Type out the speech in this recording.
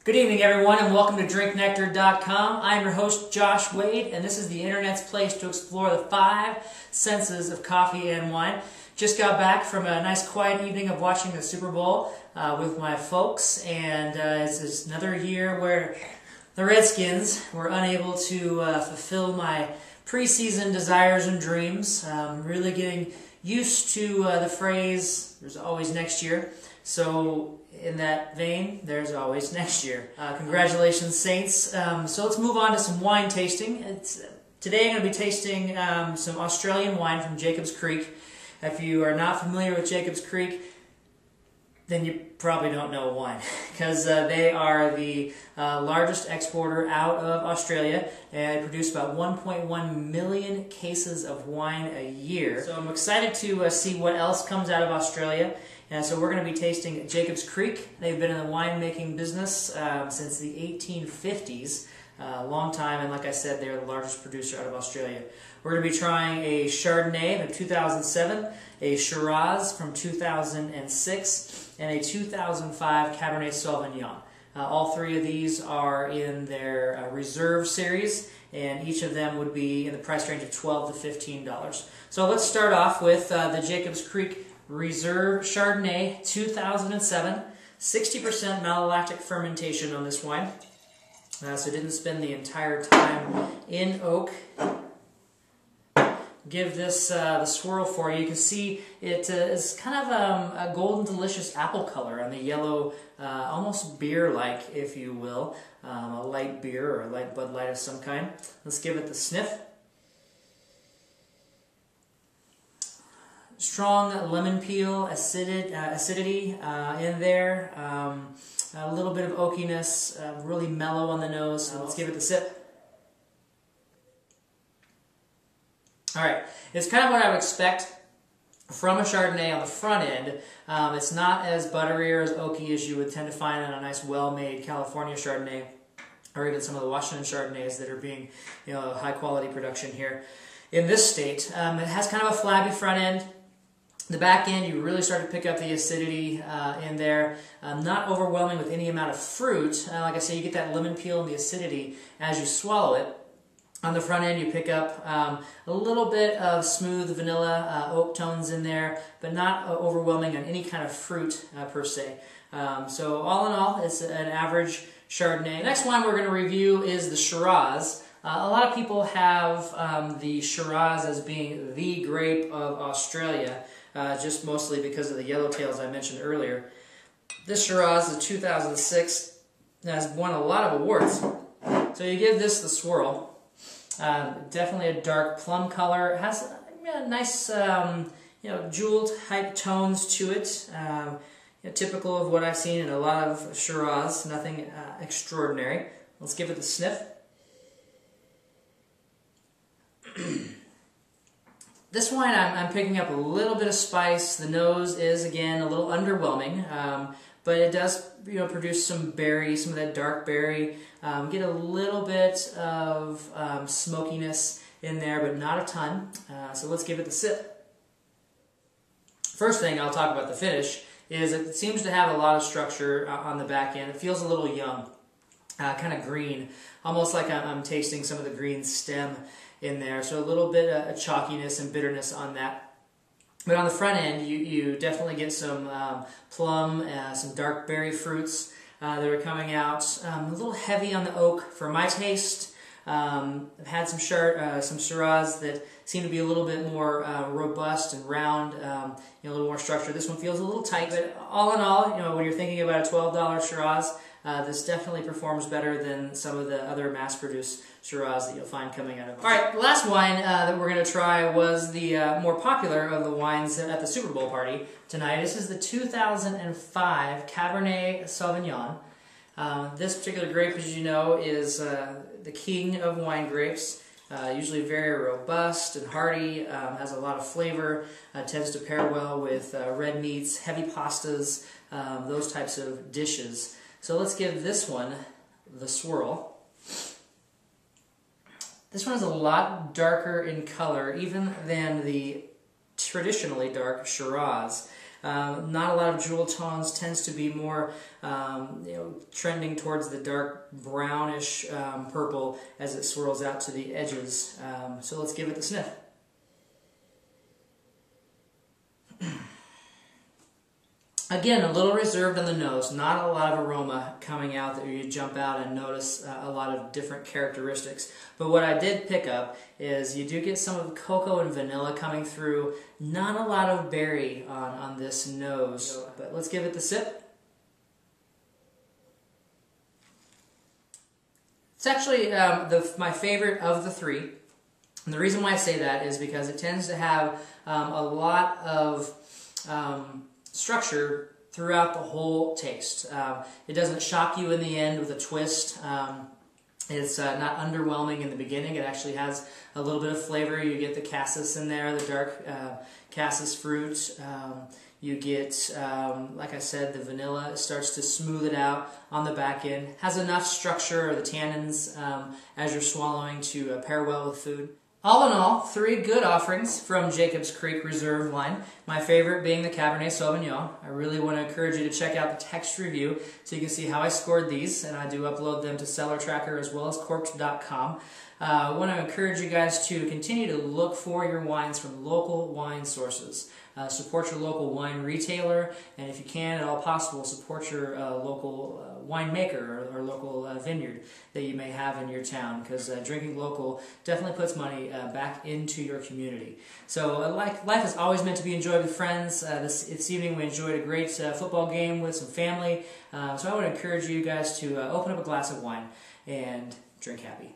Good evening, everyone, and welcome to drinknectar.com. I'm your host, Josh Wade, and this is the internet's place to explore the 5 senses of coffee and wine. Just got back from a nice quiet evening of watching the Super Bowl with my folks, and it's another year where the Redskins were unable to fulfill my preseason desires and dreams. Really getting used to the phrase, there's always next year. So in that vein, there's always next year. Congratulations, Saints. So let's move on to some wine tasting. Today I'm going to be tasting some Australian wine from Jacob's Creek. If you are not familiar with Jacob's Creek, then you probably don't know wine, because they are the largest exporter out of Australia, and they produce about 1.1 million cases of wine a year. So I'm excited to see what else comes out of Australia. And so we're going to be tasting Jacob's Creek. They've been in the winemaking business since the 1850s, a long time, and like I said, they're the largest producer out of Australia. We're going to be trying a Chardonnay from 2007, a Shiraz from 2006, and a 2005 Cabernet Sauvignon. All 3 of these are in their Reserve series, and each of them would be in the price range of $12 to $15. So let's start off with the Jacob's Creek Reserve Chardonnay 2007, 60% malolactic fermentation on this wine. So didn't spend the entire time in oak. Give this the swirl for you. You can see it is kind of a golden delicious apple color on the yellow, almost beer-like, if you will, a light beer or a light Bud Light of some kind. Let's give it the sniff. Strong lemon peel acidity in there, a little bit of oakiness, really mellow on the nose. So let's give it the sip. Alright, it's kind of what I would expect from a Chardonnay on the front end. It's not as buttery or as oaky as you would tend to find in a nice well-made California Chardonnay, or even some of the Washington Chardonnays that are being, high quality production here in this state. It has kind of a flabby front end. The back end, you really start to pick up the acidity in there. Not overwhelming with any amount of fruit. Like I say, you get that lemon peel and the acidity as you swallow it. On the front end, you pick up a little bit of smooth vanilla oak tones in there, but not overwhelming on any kind of fruit per se. So all in all, it's an average Chardonnay. The next wine we're going to review is the Shiraz. A lot of people have the Shiraz as being the grape of Australia, just mostly because of the yellowtails I mentioned earlier. This Shiraz is 2006 and has won a lot of awards. So you give this the swirl. Definitely a dark plum color. It has nice, jeweled type tones to it. Typical of what I've seen in a lot of Shiraz. Nothing extraordinary. Let's give it the sniff. This wine, I'm picking up a little bit of spice. The nose is, again, a little underwhelming, but it does produce some berry, some of that dark berry. Get a little bit of smokiness in there, but not a ton. So let's give it the sip. First thing I'll talk about the finish is it seems to have a lot of structure on the back end. It feels a little young, kind of green, almost like I'm tasting some of the green stem in there, so a little bit of chalkiness and bitterness on that. But on the front end, you definitely get some plum, some dark berry fruits that are coming out. A little heavy on the oak for my taste. I've had some Shiraz that seem to be a little bit more robust and round, a little more structure. This one feels a little tight, but all in all, when you're thinking about a $12 Shiraz, this definitely performs better than some of the other mass-produced Shiraz that you'll find coming out of it. Alright, the last wine that we're going to try was the more popular of the wines at the Super Bowl party tonight. This is the 2005 Cabernet Sauvignon. This particular grape, as you know, is the king of wine grapes. Usually very robust and hearty, has a lot of flavor, tends to pair well with red meats, heavy pastas, those types of dishes. So let's give this one the swirl. This one is a lot darker in color even than the traditionally dark Shiraz. Not a lot of jewel tones, tends to be more trending towards the dark brownish purple as it swirls out to the edges. So let's give it the sniff. Again, a little reserved on the nose, not a lot of aroma coming out that you jump out and notice a lot of different characteristics. But what I did pick up is you do get some of the cocoa and vanilla coming through, not a lot of berry on this nose. But let's give it the sip. It's actually my favorite of the three. And the reason why I say that is because it tends to have a lot of structure throughout the whole taste. It doesn't shock you in the end with a twist. It's not underwhelming in the beginning. It actually has a little bit of flavor. You get the cassis in there, the dark cassis fruit. You get, like I said, the vanilla. It starts to smooth it out on the back end. Has enough structure, or the tannins, as you're swallowing to pair well with food. All in all, 3 good offerings from Jacobs Creek Reserve line. My favorite being the Cabernet Sauvignon. I really want to encourage you to check out the text review so you can see how I scored these, and I do upload them to Cellar Tracker as well as Corked.com. I want to encourage you guys to continue to look for your wines from local wine sources. Support your local wine retailer, and if you can, at all possible, support your local winemaker or local vineyard that you may have in your town, because drinking local definitely puts money back into your community. So life is always meant to be enjoyed with friends. This evening we enjoyed a great football game with some family, so I would encourage you guys to open up a glass of wine and drink happy.